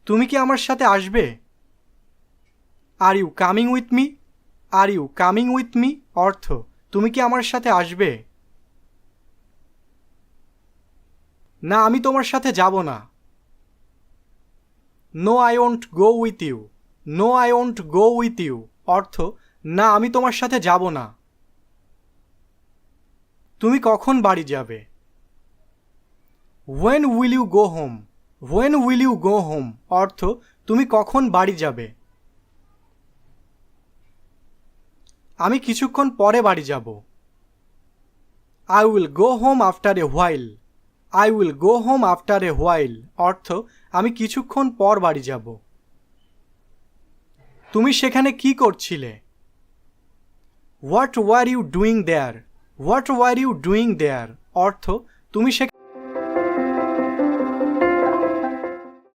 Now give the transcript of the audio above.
তুমি কি আমার সাথে আসবে? Are you coming with me? Are you coming with me অর্থ তুমি কি আমার সাথে আসবে? না, আমি তোমার সাথে যাব না। No I won't go with you. No I won't go with you অর্থ না, আমি তোমার সাথে যাব না। তুমি কখন বাড়ি যাবে? When will you go home? When will you go home অর্থ তুমি কখন বাড়ি যাবে? আমি কিছুক্ষণ পরে বাড়ি যাব। I will go home after a while. I will go home after a while অর্থ আমি কিছুক্ষণ পর বাড়ি যাব। তুমি সেখানে কি করছিলে? What were you doing there? What were you doing there অর্থ তুমি সেখানে